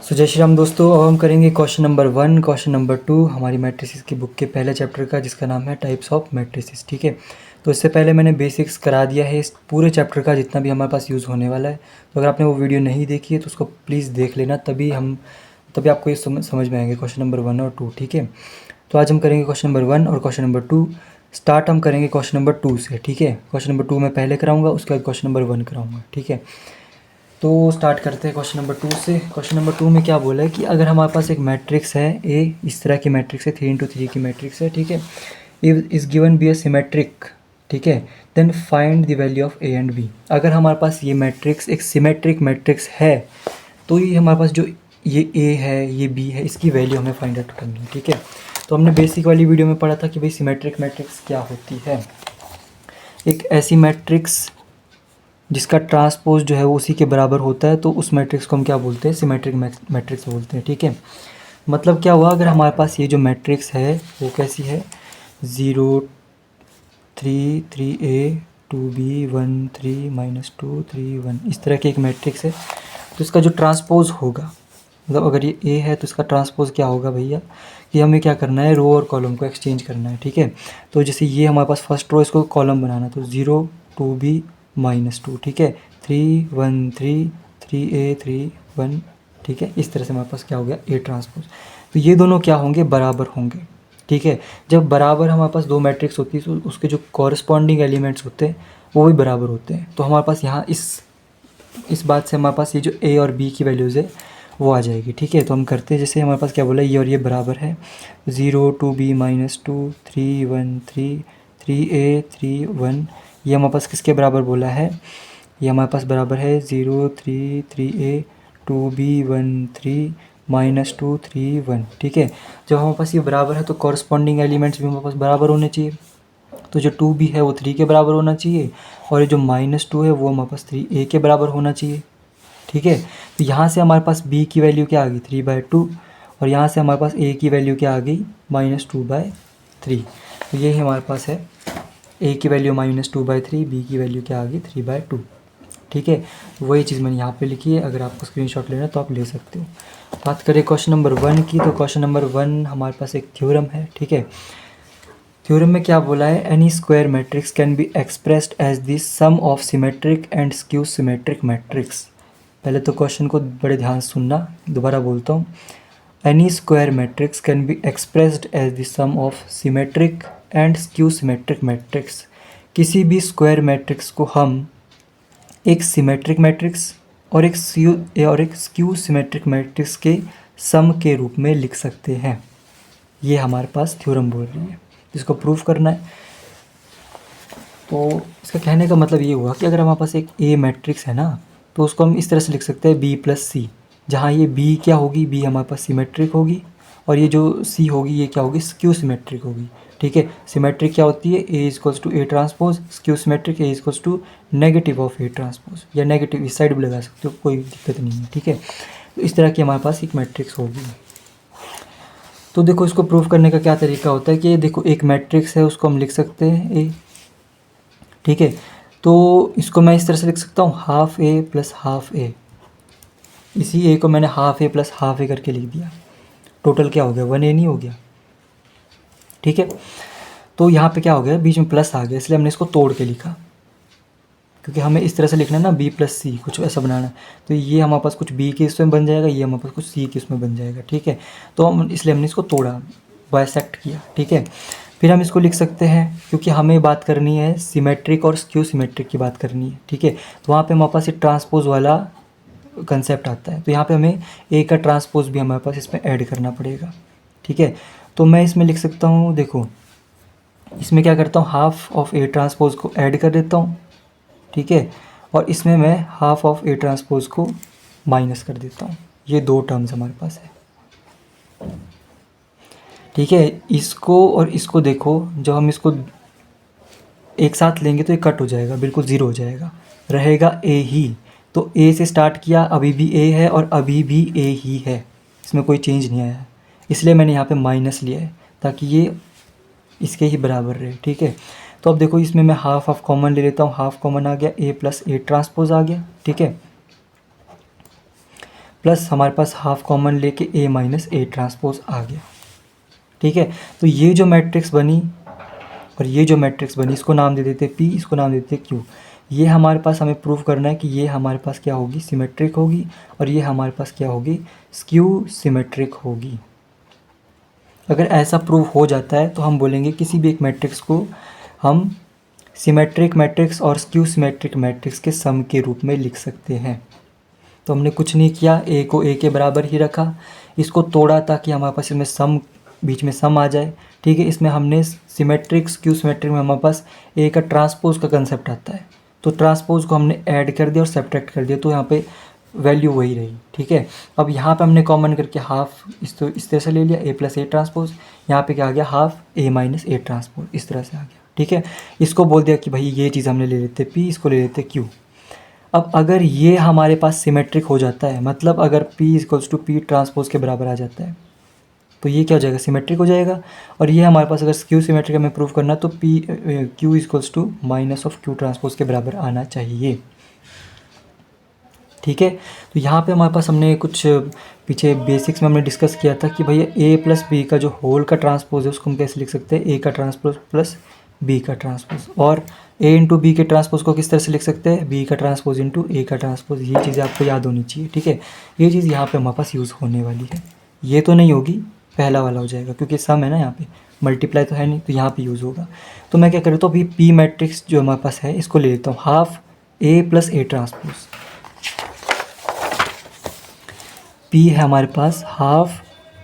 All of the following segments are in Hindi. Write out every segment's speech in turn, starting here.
जय श्री राम दोस्तों। अब हम करेंगे क्वेश्चन नंबर 1, क्वेश्चन नंबर 2 हमारी मैट्रिसेस की बुक के पहले चैप्टर का, जिसका नाम है टाइप्स ऑफ मैट्रिसेस। ठीक है, तो इससे पहले मैंने बेसिक्स करा दिया है इस पूरे चैप्टर का, जितना भी हमारे पास यूज़ होने वाला है। तो अगर आपने वो वीडियो नहीं देखी है तो उसको प्लीज़ देख लेना, तभी आपको ये समझ में आएंगे क्वेश्चन नंबर 1 और 2। ठीक है, तो आज हम करेंगे क्वेश्चन नंबर 1 और क्वेश्चन नंबर 2। स्टार्ट हम करेंगे क्वेश्चन नंबर 2 से। ठीक है, क्वेश्चन नंबर 2 मैं पहले कराऊंगा, उसके बाद क्वेश्चन नंबर 1 कराऊंगा। ठीक है, तो स्टार्ट करते हैं क्वेश्चन नंबर 2 से। क्वेश्चन नंबर 2 में क्या बोला है कि अगर हमारे पास एक मैट्रिक्स है ए, इस तरह की मैट्रिक्स है, 3 × 3 की मैट्रिक्स है। ठीक है, is given B A symmetric. ठीक है, then find the value of A and B. अगर हमारे पास ये मैट्रिक्स एक सिमेट्रिक मैट्रिक्स है तो ये हमारे पास जो ये ए है, ये बी है, इसकी वैल्यू हमें फाइंड आउट करनी है। ठीक है, तो हमने बेसिक वाली वीडियो में पढ़ा था कि भाई सिमेट्रिक मैट्रिक्स क्या होती है। एक ऐसी मैट्रिक्स जिसका ट्रांसपोज जो है वो उसी के बराबर होता है, तो उस मैट्रिक्स को हम क्या बोलते हैं, सिमेट्रिक मैट्रिक्स बोलते हैं। ठीक है, मतलब क्या हुआ, अगर हमारे पास ये जो मैट्रिक्स है वो कैसी है, 0 3 3a 2b 1 3 -2 3 1, इस तरह की एक मैट्रिक्स है। तो इसका जो ट्रांसपोज होगा, मतलब अगर ये ए है तो इसका ट्रांसपोज क्या होगा भैया, कि हमें क्या करना है, रो और कॉलम को एक्सचेंज करना है। ठीक है, तो जैसे ये हमारे पास फर्स्ट रो, इसको कॉलम बनाना, तो 0 2b -2। ठीक है, 3 1 3 3a 3 1। ठीक है, इस तरह से हमारे पास क्या हो गया, ए ट्रांसपोज। तो ये दोनों क्या होंगे, बराबर होंगे। ठीक है, जब बराबर हमारे पास दो मैट्रिक्स होती है तो उसके जो कॉरस्पॉन्डिंग एलिमेंट्स होते हैं वो भी बराबर होते हैं। तो हमारे पास यहाँ इस बात से हमारे पास ये जो ए और बी की वैल्यूज़ है वो आ जाएगी। ठीक है, तो हम करते हैं, जैसे हमारे पास क्या बोला, ये और ये बराबर है, 0 2b -2 3 1 3 3a 3 1। ये हमारे पास किसके बराबर बोला है, ये हमारे पास बराबर है 0 3 3a 2b 1 3 -2 3 1। ठीक है, जब हमारे पास ये बराबर है तो कॉरस्पॉन्डिंग एलिमेंट्स भी हमारे पास बराबर होने चाहिए। तो जो 2b है वो 3 के बराबर होना चाहिए, और ये जो -2 है वो हमारे पास 3a के बराबर होना चाहिए। ठीक है, तो यहाँ से हमारे पास b की वैल्यू क्या आ गई, 3/2, और यहाँ से हमारे पास a की वैल्यू क्या आ गई, -2/3। तो ये हमारे पास है, a की वैल्यू -2/3, b की वैल्यू क्या आ गई, 3/2। ठीक है, वही चीज़ मैंने यहाँ पे लिखी है, अगर आपको स्क्रीनशॉट लेना है तो आप ले सकते हो। बात करें क्वेश्चन नंबर 1 की, तो क्वेश्चन नंबर 1 हमारे पास एक थ्योरम है। ठीक है, थ्योरम में क्या बोला है, any square matrix can be expressed as the sum of symmetric and skew symmetric matrix. पहले तो क्वेश्चन को बड़े ध्यान से सुनना, दोबारा बोलता हूँ। Any square matrix can be expressed as the sum of symmetric and skew symmetric matrix. किसी भी स्क्वायर मैट्रिक्स को हम एक सिमेट्रिक मैट्रिक्स और एक स्क्यू सिमेट्रिक मैट्रिक्स के सम के रूप में लिख सकते हैं। ये हमारे पास थ्योरम बोल रही है, इसको प्रूफ करना है। तो इसका कहने का मतलब ये हुआ कि अगर हमारे पास एक ए मैट्रिक्स है ना, तो उसको हम इस तरह से लिख सकते हैं b+c, जहाँ ये b क्या होगी, b हमारे पास सिमेट्रिक होगी, और ये जो c होगी ये क्या होगी, स्क्यू सिमेट्रिक होगी। ठीक है, सिमेट्रिक क्या होती है, a = a transpose, skew symmetric a = negative of a transpose, या नेगेटिव इस साइड भी लगा सकते हो, कोई दिक्कत नहीं है। ठीक है, तो इस तरह की हमारे पास एक मैट्रिक्स होगी। तो देखो, इसको प्रूफ करने का क्या तरीका होता है कि देखो, एक मैट्रिक्स है उसको हम लिख सकते हैं ए। ठीक है, तो इसको मैं इस तरह से लिख सकता हूँ, ½ a + ½ a। इसी a को मैंने ½ a + ½ a करके लिख दिया, टोटल क्या हो गया, 1a नहीं हो गया। ठीक है, तो यहाँ पे क्या हो गया, बीच में प्लस आ गया, इसलिए हमने इसको तोड़ के लिखा, क्योंकि हमें इस तरह से लिखना है ना, b+c कुछ ऐसा बनाना है। तो ये हमारे पास कुछ b के इसमें बन जाएगा, ये हमारे पास कुछ c के इसमें बन जाएगा। ठीक है, तो इसलिए हमने इसको तोड़ा, बाइसेक्ट किया। ठीक है, फिर हम इसको लिख सकते हैं, क्योंकि हमें बात करनी है सिमेट्रिक और स्क्यू सिमेट्रिक की बात करनी है। ठीक है, तो वहाँ पे हमारे पास ये ट्रांसपोज वाला कंसेप्ट आता है, तो यहाँ पे हमें ए का ट्रांसपोज भी हमारे पास इसमें ऐड करना पड़ेगा। ठीक है, तो मैं इसमें लिख सकता हूँ, देखो इसमें क्या करता हूँ, ½ ऑफ ए ट्रांसपोज को ऐड कर देता हूँ। ठीक है, और इसमें मैं ½ ऑफ ए ट्रांसपोज को माइनस कर देता हूँ। ये दो टर्म्स हमारे पास है। ठीक है, इसको और इसको देखो, जब हम इसको एक साथ लेंगे तो ये कट हो जाएगा, बिल्कुल ज़ीरो हो जाएगा, रहेगा ए ही। तो ए से स्टार्ट किया, अभी भी ए है और अभी भी ए ही है, इसमें कोई चेंज नहीं आया है, इसलिए मैंने यहाँ पे माइनस लिया है ताकि ये इसके ही बराबर रहे। ठीक है, तो अब देखो, इसमें मैं ½ ऑफ कॉमन ले लेता हूँ, ½ कॉमन आ गया, a + a ट्रांसपोज आ गया। ठीक है, प्लस हमारे पास हाफ कॉमन लेके A माइनस A ट्रांसपोज आ गया। ठीक है, तो ये जो मैट्रिक्स बनी और ये जो मैट्रिक्स बनी, इसको नाम दे देते P, इसको नाम दे देते Q। ये हमारे पास हमें प्रूव करना है कि ये हमारे पास क्या होगी, सिमेट्रिक होगी, और ये हमारे पास क्या होगी, स्क्यू सिमेट्रिक होगी। अगर ऐसा प्रूव हो जाता है तो हम बोलेंगे किसी भी एक मैट्रिक्स को हम सिमेट्रिक मैट्रिक्स और स्क्यू सिमेट्रिक मैट्रिक्स के सम के रूप में लिख सकते हैं। तो हमने कुछ नहीं किया, ए को ए के बराबर ही रखा, इसको तोड़ा ताकि हमारे पास इसमें सम, बीच में सम आ जाए। ठीक है, इसमें हमने सिमेट्रिक स्क्यू सिमेट्रिक में हमारे पास ए का ट्रांसपोज का कंसेप्ट आता है, तो ट्रांसपोज को हमने ऐड कर दिया और सब्ट्रैक्ट कर दिया, तो यहाँ पे वैल्यू वही रही। ठीक है, अब यहाँ पे हमने कॉमन करके हाफ इस तरह से ले लिया, ए प्लस ए ट्रांसपोज, यहाँ पे क्या आ गया, half A minus A transpose, इस तरह से आ गया। ठीक है, इसको बोल दिया कि भाई ये चीज़ हमने ले लेते P, इसको ले लेते Q। अब अगर ये हमारे पास सिमेट्रिक हो जाता है, मतलब अगर P equals to P transpose के बराबर आ जाता है, तो ये क्या हो जाएगा, सिमेट्रिक हो जाएगा। और ये हमारे पास अगर स्क्यू सिमेट्रिक हमें प्रूव करना है तो Q equals to minus of Q transpose के बराबर आना चाहिए। ठीक है, तो यहाँ पे हमारे पास हमने कुछ पीछे बेसिक्स में हमने डिस्कस किया था कि भैया ए प्लस बी का जो होल का ट्रांसपोज है उसको हम कैसे लिख सकते हैं, ए का ट्रांसपोज प्लस बी का ट्रांसपोज, और ए इंटू बी के ट्रांसपोज को किस तरह से लिख सकते हैं, बी का ट्रांसपोज इंटू ए का ट्रांसपोज। ये चीज़ें आपको याद होनी चाहिए। ठीक है, ये चीज़ यहाँ पे हमारे पास यूज़ होने वाली है। ये तो नहीं होगी, पहला वाला हो जाएगा क्योंकि सम है ना, यहाँ पे मल्टीप्लाई तो है नहीं, तो यहाँ पे यूज़ होगा। तो मैं क्या करता हूँ, अभी पी मैट्रिक्स जो हमारे पास है इसको ले लेता हूँ, half A plus A transpose. P है हमारे पास half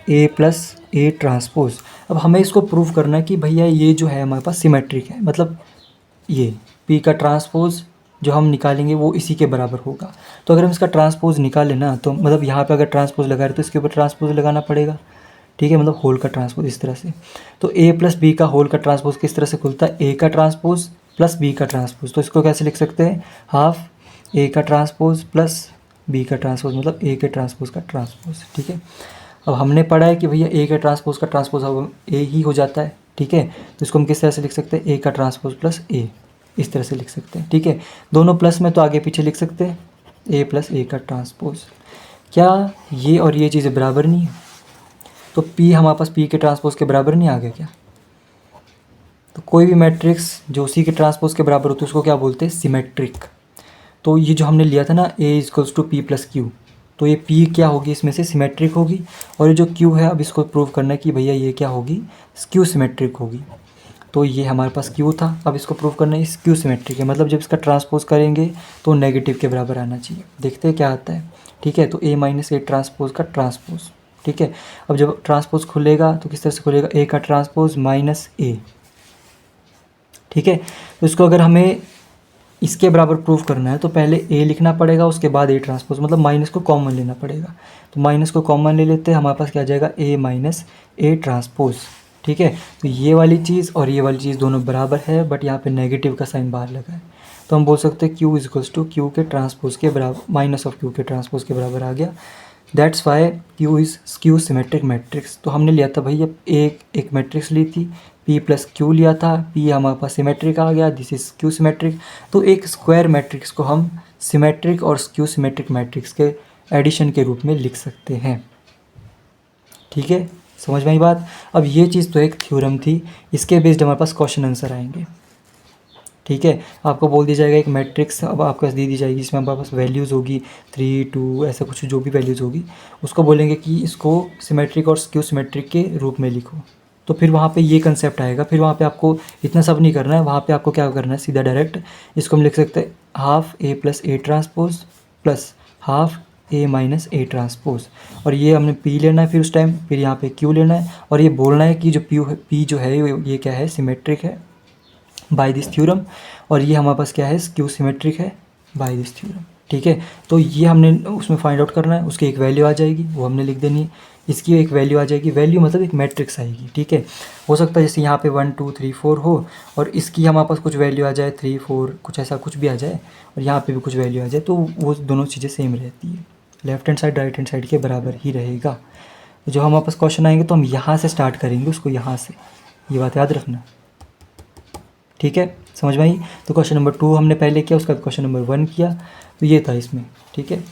A plus A transpose. अब हमें इसको प्रूव करना है कि भैया ये जो है हमारे पास सिमेट्रिक है, मतलब ये P का ट्रांसपोज जो हम निकालेंगे वो इसी के बराबर होगा। तो अगर हम इसका ट्रांसपोज निकालें ना, तो मतलब यहाँ पे अगर ट्रांसपोज लगा रहे तो इसके ऊपर ट्रांसपोज लगाना पड़ेगा। ठीक है, मतलब होल का ट्रांसपोज इस तरह से। तो A प्लस बी का होल का ट्रांसपोज किस तरह से खुलता है, A का ट्रांसपोज प्लस B का ट्रांसपोज। तो इसको कैसे लिख सकते हैं, हाफ A का ट्रांसपोज प्लस बी का ट्रांसपोज, मतलब ए के ट्रांसपोज का ट्रांसपोज। ठीक है, अब हमने पढ़ा है कि भैया ए के ट्रांसपोज का ट्रांसपोज अब ए ही हो जाता है। ठीक है, तो इसको हम किस तरह से लिख सकते हैं, ए का ट्रांसपोज प्लस ए, इस तरह से लिख सकते हैं। ठीक है, दोनों प्लस में तो आगे पीछे लिख सकते हैं, ए प्लस ए का ट्रांसपोज। क्या ये और ये चीज़ें बराबर नहीं है, तो पी हमारे पास पी के ट्रांसपोज के बराबर नहीं आ गया क्या। तो कोई भी मैट्रिक्स जो उसी के ट्रांसपोज के बराबर होती है उसको क्या बोलते हैं, सिमेट्रिक। तो ये जो हमने लिया था ना, A equals to P plus Q, तो ये पी क्या होगी, इसमें से सिमेट्रिक होगी, और ये जो क्यू है अब इसको प्रूव करना है कि भैया ये क्या होगी, स्क्यू सिमेट्रिक होगी। तो ये हमारे पास क्यू था, अब इसको प्रूव करना है स्क्यू सिमेट्रिक है, मतलब जब इसका ट्रांसपोज करेंगे तो नेगेटिव के बराबर आना चाहिए। देखते हैं क्या आता है। ठीक है, तो ए माइनस ए ट्रांसपोज का ट्रांसपोज। ठीक है, अब जब ट्रांसपोज खुलेगा तो किस तरह से खुलेगा, ए का ट्रांसपोज माइनस ए। ठीक है, तो इसको अगर हमें इसके बराबर प्रूफ करना है तो पहले ए लिखना पड़ेगा, उसके बाद ए ट्रांसपोज, मतलब माइनस को कॉमन लेना पड़ेगा। तो माइनस को कॉमन ले लेते हैं, हमारे पास क्या आ जाएगा, ए माइनस ए ट्रांसपोज। ठीक है, तो ये वाली चीज़ और ये वाली चीज़ दोनों बराबर है, बट यहाँ पे नेगेटिव का साइन बाहर लगा है, तो हम बोल सकते हैं क्यू इक्वल्स टू क्यू के ट्रांसपोज के बराबर, माइनस ऑफ क्यू के ट्रांसपोज के बराबर आ गया। That's why Q is skew symmetric matrix. तो हमने लिया था भैया एक मैट्रिक्स ली थी, P प्लस क्यू लिया था, P हमारे पास सिमेट्रिक आ गया, दिस इज क्यू सिमेट्रिक। तो एक स्क्वायर मैट्रिक्स को हम सिमेट्रिक और स्क्यू सिमेट्रिक मैट्रिक्स के एडिशन के रूप में लिख सकते हैं। ठीक है, समझ में आई बात। अब ये चीज़ तो एक थ्योरम थी, इसके बेस्ड हमारे पास क्वेश्चन आंसर आएंगे। ठीक है, आपको बोल दिया जाएगा एक मैट्रिक्स अब आपके पास दे दी जाएगी, इसमें हमारे पास वैल्यूज़ होगी 3 2 ऐसा कुछ, जो भी वैल्यूज़ होगी उसको बोलेंगे कि इसको सिमेट्रिक और स्क्यू सिमेट्रिक के रूप में लिखो। तो फिर वहाँ पे ये कंसेप्ट आएगा, फिर वहाँ पे आपको इतना सब नहीं करना है, वहाँ पे आपको क्या करना है, सीधा डायरेक्ट इसको हम लिख सकते हैं half A plus A transpose plus half A minus A transpose, और ये हमने पी लेना है फिर उस टाइम, फिर यहाँ पे क्यू लेना है, और ये बोलना है कि जो पी जो है ये क्या है, सिमेट्रिक है बाय दिस थ्योरम, और ये हमारे पास क्या है, स्क्यू सिमेट्रिक है बाय दिस थ्योरम। ठीक है, तो ये हमने उसमें फाइंड आउट करना है, उसकी एक वैल्यू आ जाएगी वो हमने लिख देनी है, इसकी एक वैल्यू आ जाएगी, वैल्यू मतलब एक मैट्रिक्स आएगी। ठीक है, हो सकता है जैसे यहाँ पे 1 2 3 4 हो और इसकी हमारे पास कुछ वैल्यू आ जाए 3 4, कुछ ऐसा कुछ भी आ जाए, और यहाँ पे भी कुछ वैल्यू आ जाए, तो वो दोनों चीज़ें सेम रहती है, left hand side right hand side के बराबर ही रहेगा। जो हमारे पास क्वेश्चन आएंगे तो हम यहाँ से स्टार्ट करेंगे उसको, यहाँ से, ये बात याद रखना। ठीक है, समझ में आई। तो क्वेश्चन नंबर 2 हमने पहले किया, उसका क्वेश्चन नंबर 1 किया, तो ये था इसमें। ठीक है।